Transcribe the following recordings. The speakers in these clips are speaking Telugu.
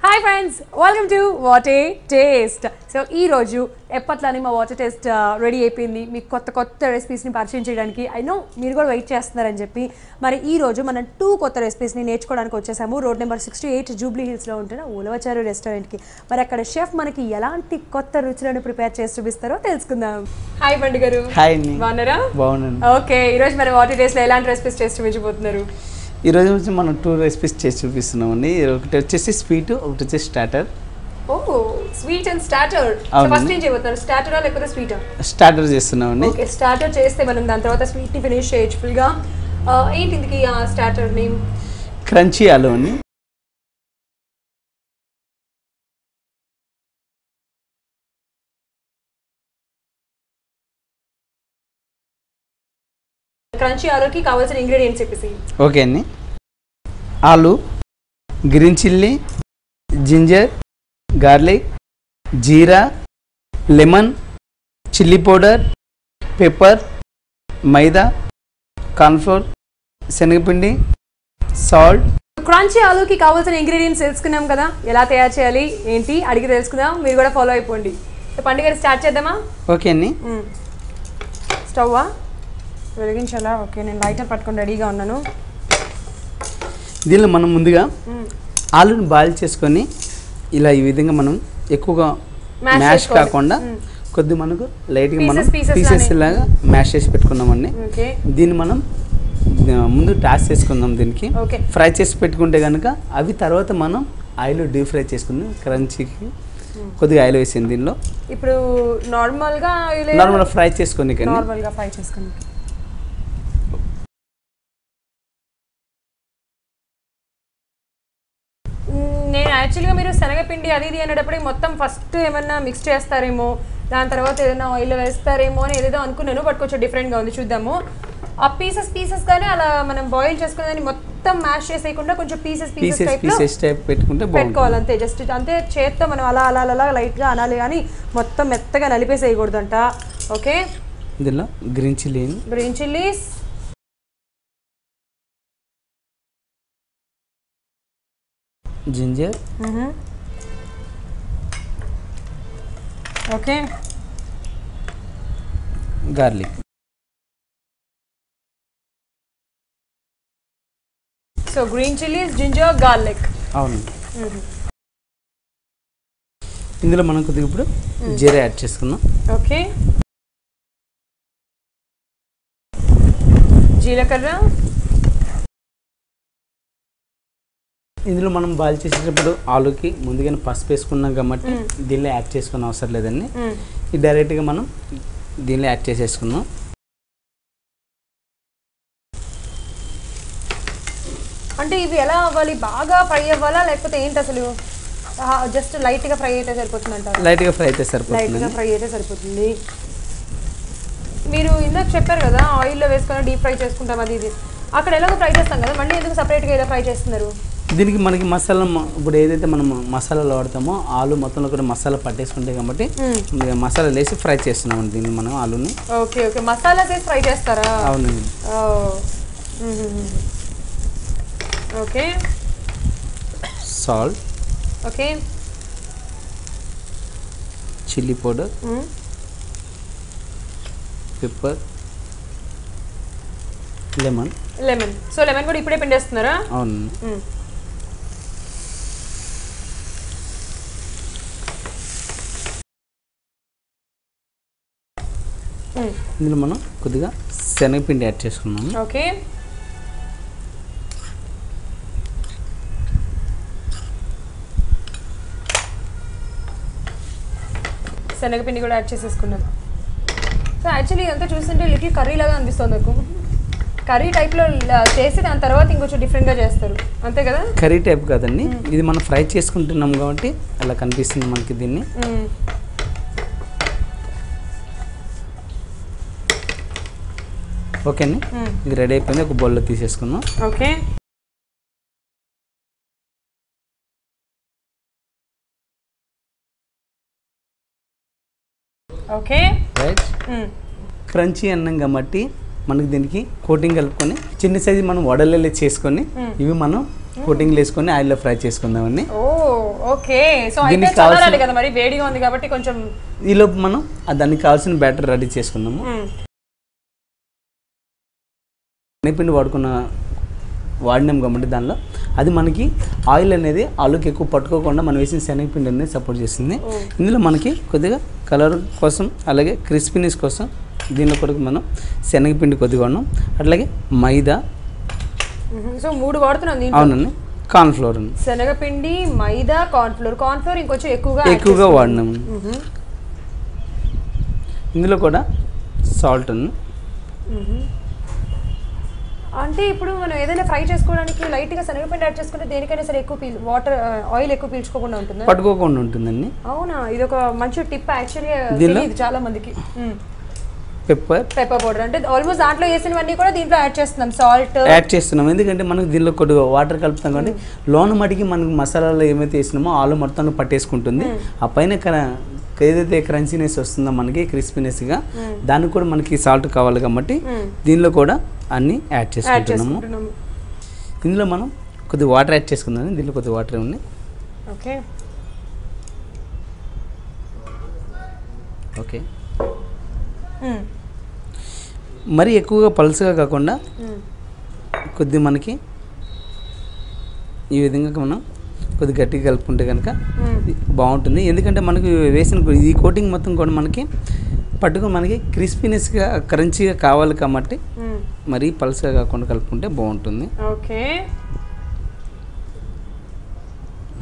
Hi friends, welcome to what a taste. So ఈ రోజు ఎప్పట్లానే మా వాట్ ఏ టేస్ట్ రెడీ అయిపోయింది మీకు కొత్త రెసిపీస్ని పరిచయం చేయడానికి. ఐ నో మీరు కూడా వెయిట్ చేస్తున్నారని చెప్పి మరి ఈ రోజు మనం 2 కొత్త రెసిపీస్ని నేర్చుకోవడానికి వచ్చేసాము. రోడ్ నెంబర్ 68 జూబ్లీ హిల్స్లో ఉంటున్న ఉలవచారు రెస్టారెంట్కి. మరి అక్కడ షెఫ్ మనకి ఎలాంటి కొత్త రుచులను ప్రిపేర్ చేసి చూపిస్తారో తెలుసుకుందాం. హాయ్ బండి గారు. హాయ్, బాగున్నారా? బాగున్నాను. ఓకే, ఈరోజు మరి వాట్ ఏ టేస్ట్లో ఎలాంటి రెసిపీస్ చేసి చూపించబోతున్నారు? ఈ రోజు నుంచి మనం 2 రెసిపీస్ చేసి చూపిస్తున్నామండి. ఒకటి వచ్చేసి స్వీట్, ఒకటి వచ్చేసి starter. Oh, sweet and starter. First ఏం చేయబోతున్నారు, స్టార్టరా లేకపోతే స్వీటా? స్టార్టర్ చేస్తున్నామండి. ఓకే, స్టార్టర్ చేస్తే మనం దాని తర్వాత స్వీట్ ని ఫినిష్ చేయొచ్చు ఫుల్గా. ఏంటి ఇందుకి ఆ స్టార్టర్ నేమ్? క్రంచీ ఆలు అండి. క్రంచీ ఆలుకి కావాల్సిన ఇంగ్రీడియంట్స్ చెప్పేసి. ఓకే అండి. ఆలు, గ్రీన్ చిల్లీ, జింజర్, గార్లిక్, జీరా, లెమన్, చిల్లీ పౌడర్, పెప్పర్, మైదా, కార్న్ఫ్లోర్, శనగపిండి, సాల్ట్. క్రంచీ ఆలుకి కావాల్సిన ఇంగ్రీడియంట్స్ తెలుసుకున్నాం కదా, ఎలా తయారు చేయాలి ఏంటి అడిగి తెలుసుకుందాం. మీరు కూడా ఫాలో అయిపోండి. పండుగ స్టార్ట్ చేద్దామా? ఓకే అండి. స్టవ్వా వెలిగించాలా? ఓకే, నేను లైటర్ పట్టుకొని రెడీగా ఉన్నాను. దీనిలో మనం ముందుగా ఆలుని బాయిల్ చేసుకొని ఇలా ఈ విధంగా మనం ఎక్కువగా మ్యాష్ కాకుండా కొద్ది మనకు లైట్గా మనం పీసెస్ లాగా మ్యాష్ చేసి పెట్టుకున్నామండి. దీన్ని మనం ముందు టాస్ చేసుకుందాం. దీనికి ఫ్రై చేసి పెట్టుకుంటే కనుక అవి తర్వాత మనం ఆయిల్ డీప్ ఫ్రై చేసుకుందాం. క్రంచీకి కొద్దిగా ఆయిల్ వేసింది దీనిలో. ఇప్పుడు నార్మల్గా ఫ్రై చేసుకొని నేను యాక్చువల్గా మీరు శనగపిండి అది ఇది అనేటప్పుడు మొత్తం ఫస్ట్ ఏమన్నా మిక్స్ చేస్తారేమో, దాని తర్వాత ఏదైనా ఆయిల్ వేస్తారేమో అని ఏదేదో అనుకున్నాను. బట్ కొంచెం డిఫరెంట్గా ఉంది, చూద్దాము. ఆ పీసెస్ కానీ అలా మనం బాయిల్ చేసుకునేదాన్ని మొత్తం మ్యాష్ చేసేయకుండా కొంచెం పీసెస్ టైప్ పెట్టుకోవాలి అంతే. జస్ట్ అంతే, చేత్తో మనం అలా అలా అలా లైట్గా అనాలి కానీ మొత్తం మెత్తగా నలిపేసేయకూడదంట. ఓకే, దీనిలో green chillies, ginger, okay, garlic. So green chillies, ginger, garlic. అవును. ఇందులో మనం కొద్దిగా ఇప్పుడు జీరా యాడ్ చేసుకుందాం. ఓకే, జీలకర్ర. ఇందులో మనం బాయిల్ చేసేటప్పుడు ఆలుకి ముందుగానే పసుపు వేసుకున్నాం కాబట్టి దీనిలో యాడ్ చేసుకునే అవసరం లేదండి. ఇది డైరెక్ట్గా మనం దీనిలో యాడ్ చేసేసుకుందాం. అంటే ఇవి ఎలా అవ్వాలి, బాగా ఫ్రై అవ్వాలా లేకపోతే ఏంటి అసలు? జస్ట్ లైట్గా ఫ్రై అయితే సరిపోతుంది అంటారు? లైట్గా ఫ్రై అయితే సరిపోతుంది. మీరు ఇందాక చెప్పారు కదా ఆయిల్లో వేసుకొని డీప్ ఫ్రై చేసుకుంటాం అది ఇది. అక్కడ ఎలాగో ఫ్రై చేస్తాం కదా, మళ్ళీ ఎందుకు సపరేట్గా ఎలా ఫ్రై చేస్తున్నారు? దీనికి మనకి మసాలా, ఇప్పుడు ఏదైతే మనం మసాలాలు వాడతామో ఆలు మొత్తంలో కూడా మసాలా పట్టేసుకుంటాయి కాబట్టి మసాలా వేసి ఫ్రై చేస్తున్నాం దీన్ని మనం ఆలుని. ఓకే ఓకే, మసాలా వేసి ఫ్రై చేస్తారా? అవునండి. Okay, salt, okay, chilli powder, pepper, lemon. So lemon కూడా ఇప్పుడే పిండేస్తున్నారా? అవును. ఇందులో మనం కొద్దిగా శనగపిండి యాడ్ చేసుకున్నాము. ఓకే, శనగపిండి కూడా యాడ్ చేసేసుకున్నాం. సో యాక్చువల్లీ ఇదంతా చూస్తుంటే లిటిల్ కర్రీ లాగా అనిపిస్తుంది నాకు. కర్రీ టైప్లో చేసి దాని తర్వాత ఇంకొంచెం డిఫరెంట్గా చేస్తారు, అంతే కదా? కర్రీ టైప్ కాదండి, ఇది మనం ఫ్రై చేసుకుంటున్నాం కాబట్టి అలా కనిపిస్తుంది మనకి. దీన్ని ఓకే అండి, ఇది రెడీ అయిపోయింది. ఒక బౌల్లో తీసేసుకుందాం. Okay, okay, right. క్రంచీ అన్నం కాబట్టి మనకి దీనికి కోటింగ్ కలుపుకొని చిన్న సైజు మనం వడలెల్లి చేసుకొని ఇవి మనం కోటింగ్ వేసుకొని ఆయిల్లో ఫ్రై చేసుకుందామండి. ఓ ఓకే. సో అయితే చల్లారాలి కదా మరి, వేడిగా ఉంది కాబట్టి కొంచెం ఈలోపు మనం దానికి కావాల్సిన బ్యాటర్ రెడీ చేసుకుందాము. శనగపిండి వాడినాం కాబట్టి దానిలో అది మనకి ఆయిల్ అనేది ఆలుకి ఎక్కువ పట్టుకోకుండా మనం వేసిన శనగపిండి అనేది సపోర్ట్ చేస్తుంది. ఇందులో మనకి కొద్దిగా కలర్ కోసం అలాగే క్రిస్పీనెస్ కోసం దీనిలో కొరకు మనం శనగపిండి కొద్దిగా వాడినాం, అట్లాగే మైదా. సో 3 వాడుతున్నాం. అవునండి. కార్న్ఫ్లోర్, శనగపిండి, మైదా, కార్న్ఫ్లోర్ ఇంకొంచెం ఎక్కువగా వాడినాము. ఇందులో కూడా సాల్ట్ ఉంది. అంటే ఇప్పుడు మనం ఏదైనా ఫ్రై చేసుకోవడానికి లైట్గా శనగపిండి యాడ్ చేసుకుంటే దేనికైనా సరే ఎక్కువ ఆయిల్ ఎక్కువ పీల్చుకోకుండా ఉంటుంది, పట్టుకోకుండా ఉంటుందండి. అవునా? ఇది ఒక మంచి టిప్ యాక్చువల్లీ, తెలియదు చాలా మందికి. పెప్పర్ పౌడర్ అంటే ఆల్మోస్ట్ దాంట్లో వేసినవన్నీ కూడా దీంట్లో యాడ్ చేస్తున్నాం, సాల్ట్ యాడ్ చేస్తున్నాం. ఎందుకంటే మనకు దీనిలో కొద్దిగా వాటర్ కలుపుతాం కాబట్టి లోన మటుకి మనకు మసాలాలో ఏమైతే వేసినామో ఆలు మొత్తం పట్టేసుకుంటుంది. ఆ పైన ఏదైతే క్రంచీనెస్ వస్తుందో మనకి క్రిస్పీనెస్గా, దానికి కూడా మనకి సాల్ట్ కావాలి కాబట్టి దీనిలో కూడా అన్నీ యాడ్ చేసుకుంటున్నాము. ఇందులో మనం కొద్దిగా వాటర్ యాడ్ చేసుకుందాం. దీంట్లో కొద్దిగా వాటర్ ఉన్నాయి. Okay okay. మరి ఎక్కువగా పల్స్గా కాకుండా కొద్దిగా మనకి ఈ విధంగా మనం కొద్దిగా గట్టిగా కలుపుకుంటే కనుక బాగుంటుంది. ఎందుకంటే మనకి వేసిన ఈ కోటింగ్ మొత్తం కూడా మనకి పట్టుకొని మనకి క్రిస్పీనెస్గా క్రంచీగా కావాలి కాబట్టి మరీ పల్స్గా కాకుండా కలుపుకుంటే బాగుంటుంది. Okay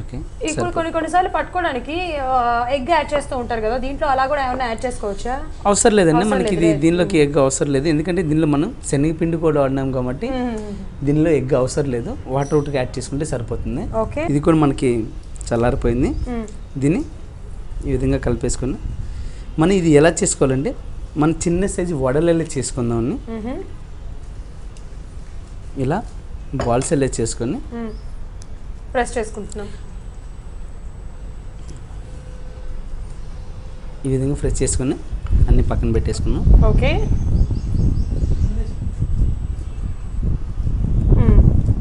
okay. ఇప్పుడు కొన్నిసార్లు పట్టుకోవడానికి ఎగ్ యాడ్ చేస్తూ ఉంటారు కదా, దీంట్లో అలా కూడా ఏమైనా యాడ్ చేసుకోవచ్చా? అవసరం లేదండి మనకి దీనిలోకి ఎగ్ అవసరం లేదు. ఎందుకంటే దీనిలో మనం శనగపిండి కూడా వాడినాం కాబట్టి దీనిలో ఎగ్ అవసరం లేదు. వాటర్ ఒకటి యాడ్ చేసుకుంటే సరిపోతుంది. ఇది కూడా మనకి చల్లారిపోయింది. దీన్ని ఈ విధంగా కలిపేసుకుని మనం ఇది ఎలా చేసుకోవాలంటే మన చిన్న సైజు వడలు చేసుకుందామని ఇలా బాల్స్ ఎలా చేసుకొని ప్రెస్ చేసుకుంటున్నాం. ఈ విధంగా ఫ్రెష్ చేసుకొని అన్ని పక్కన పెట్టేసుకున్నాం. ఓకే.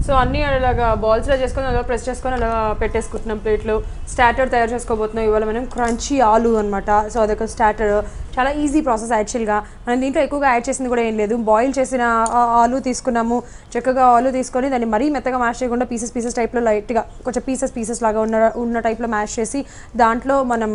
సో అన్నీ అలాగా బాల్స్లో చేసుకొని అలా ప్రెస్ చేసుకొని అలా పెట్టేసుకుంటున్నాం ప్లేట్లో. స్టార్టర్ తయారు చేసుకోబోతున్నాం ఇవాళ మనం, క్రంచీ ఆలు అనమాట. సో అదొక స్టార్టర్, చాలా ఈజీ ప్రాసెస్ యాక్చువల్గా. మనం దీంట్లో ఎక్కువగా యాడ్ చేసింది కూడా ఏం లేదు. బాయిల్ చేసిన ఆలు తీసుకున్నాము, చక్కగా ఆలు తీసుకొని దాన్ని మరీ మెత్తగా మ్యాష్ చేయకుండా పీసెస్ టైప్లో లైట్గా కొంచెం పీసెస్ లాగా ఉన్న టైప్లో మ్యాష్ చేసి దాంట్లో మనం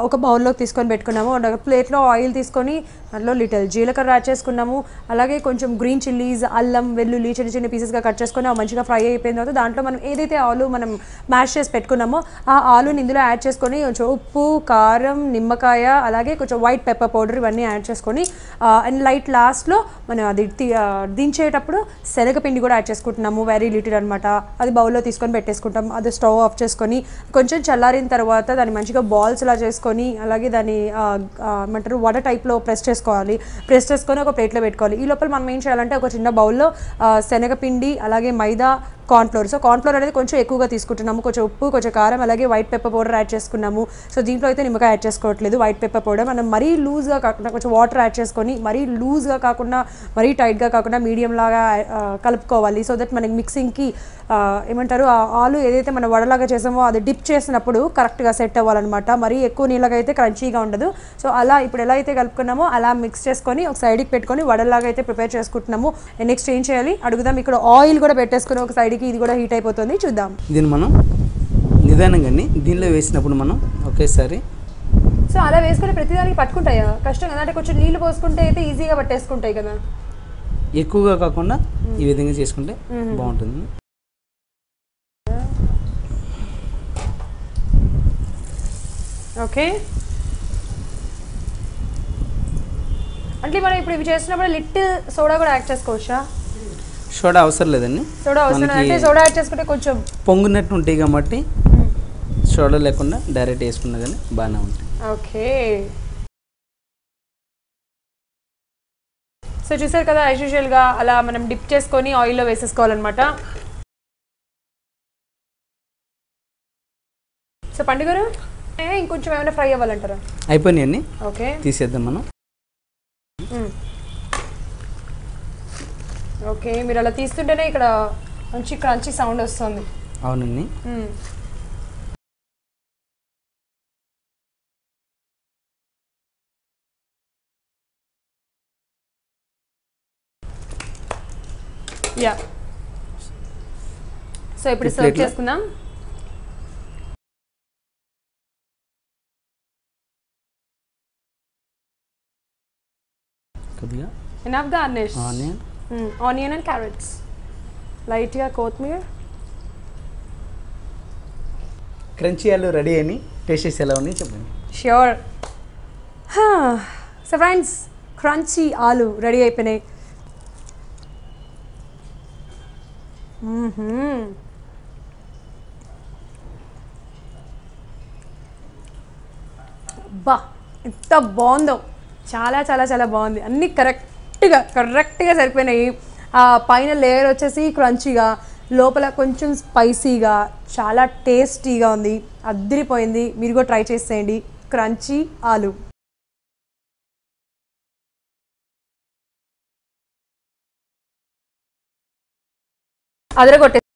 ఒక బౌల్లోకి తీసుకొని పెట్టుకున్నాము. ప్లేట్లో ఆయిల్ తీసుకొని దాంట్లో లిటిల్ జీలకర్ర యాడ్ చేసుకున్నాము, అలాగే కొంచెం గ్రీన్ చిల్లీస్, అల్లం, వెల్లుల్లి చిన్న పీసెస్గా కట్ చేసుకొని మంచిగా ఫ్రై అయిపోయిన తర్వాత దాంట్లో మనం ఏదైతే ఆలు మనం మ్యాష్ చేసి పెట్టుకున్నామో ఆ ఆలుని ఇందులో యాడ్ చేసుకొని కొంచెం ఉప్పు, కారం, నిమ్మకాయ, అలాగే కొంచెం వైట్ పెప్పర్ పౌడర్ ఇవన్నీ యాడ్ చేసుకొని అండ్ లైట్ లాస్ట్లో మనం అది దించేటప్పుడు శనగపిండి కూడా యాడ్ చేసుకుంటున్నాము, వెరీ లిటిల్ అనమాట. అది బౌల్లో తీసుకొని పెట్టేసుకుంటాం. అది స్టవ్ ఆఫ్ చేసుకొని కొంచెం చల్లారిన తర్వాత దాన్ని మంచిగా బాల్స్ లా చేసుకొని అలాగే దాన్ని ఏమంటారు వడ టైప్లో ప్రెస్ చేసుకొని ఒక ప్లేట్లో పెట్టుకోవాలి. ఈ లోపల మనం ఏం చేయాలంటే ఒక చిన్న బౌల్లో శనగపిండి అలాగే మైదా, కార్న్ఫ్లోర్. సో కార్న్ఫ్లోర్ అనేది కొంచెం ఎక్కువగా తీసుకుంటున్నాము, కొంచెం ఉప్పు, కొంచెం కారం, అలాగే వైట్ పెప్పర్ పౌడర్ యాడ్ చేసుకున్నాము. సో దీంట్లో అయితే నిమ్మకాయ యాడ్ చేసుకోవట్లేదు, వైట్ పెప్పర్ పౌడర్. మనం మరీ లూజ్గా కాకుండా కొంచెం వాటర్ యాడ్ చేసుకొని మరీ లూజ్గా కాకుండా మరీ టైట్గా కాకుండా మీడియం లాగా కలుపుకోవాలి. సో దట్ మనకి మిక్సింగ్కి ఏమంటారు ఆలు ఏదైతే మనం వడలాగా చేసామో అది డిప్ చేసినప్పుడు కరెక్ట్గా సెట్ అవ్వాలన్నమాట. మరీ ఎక్కువ నీళ్ళగా అయితే క్రంచీగా ఉండదు. సో అలా ఇప్పుడు ఎలా అయితే కలుపుకున్నామో అలా మిక్స్ చేసుకొని ఒక సైడ్కి పెట్టుకొని వడలాగా అయితే ప్రిపేర్ చేసుకుంటున్నాము. నెక్స్ట్ ఏం చేయాలి అడుగుదాం. ఇక్కడ ఆయిల్ కూడా పెట్టేసుకుని ఒక సైడ్కి, ఇది కూడా హీట్ అయిపోతుంది, చూద్దాం. దీన్ని మనం నిదానంగా దీనిలో వేసినప్పుడు మనం ఒకేసారి సో అలా వేసుకుని ప్రతిదానికి పట్టుకుంటాయా? కష్టం కదా, అంటే కొంచెం నీళ్ళు పోసుకుంటే అయితే ఈజీగా పట్టేసుకుంటాయి కదా. ఎక్కువగా కాకుండా ఈ విధంగా చేసుకుంటే బాగుంటుంది. ఓకే. అంటే మనం ఇప్పుడు ఇవి చేస్తున్నప్పుడు లిటిల్ సోడా కూడా యాడ్ చేసుకోవచ్చా? సోడా అవసరం లేదండి. సోడా అవసరం అంటే సోడా యాడ్ చేసుకుంటే కొంచెం పొంగునట్టు ఉంటాయి కాబట్టి సోడా లేకుండా డైరెక్ట్ వేసుకున్నా కానీ బాగానే ఉంటుంది. ఓకే. సో చూసారు కదా, యాజ్ యూజువల్గా అలా మనం డిప్ చేసుకొని ఆయిల్లో వేసేసుకోవాలన్నమాట. సో పండుగ ఇంకొంచెం ఏమైనా ఫ్రై అవ్వాలంటారా? అయిపోయినాయండి. ఓకే, తీసేద్దాం మనం. ఓకే, మీరు అలా తీస్తుంటేనే ఇక్కడ మంచి క్రంచీ సౌండ్ వస్తుంది. అవునండి. యా, సో ఇప్పుడు సర్వ్ చేసుకుందాం. కొద్దిగా enough garnish, onion and carrots, లైట్గా కొత్తిమీర. క్రంచీ ఆలు రెడీ అని టేస్ట్ చేసి ఎలా ఉన్నాయి చెప్పండి. ష్యూర్. సో ఫ్రెండ్స్, క్రంచీ ఆలు రెడీ అయిపోయినాయి. బా, ఎంత బాగుందో, చాలా చాలా చాలా బాగుంది. అన్నీ కరెక్ట్గా సరిపోయినాయి. పైన లేయర్ వచ్చేసి క్రంచీగా, లోపల కొంచెం స్పైసీగా, చాలా టేస్టీగా ఉంది. అద్దరిపోయింది. మీరు కూడా ట్రై చేసేయండి క్రంచీ ఆలు. అదరగొట్టే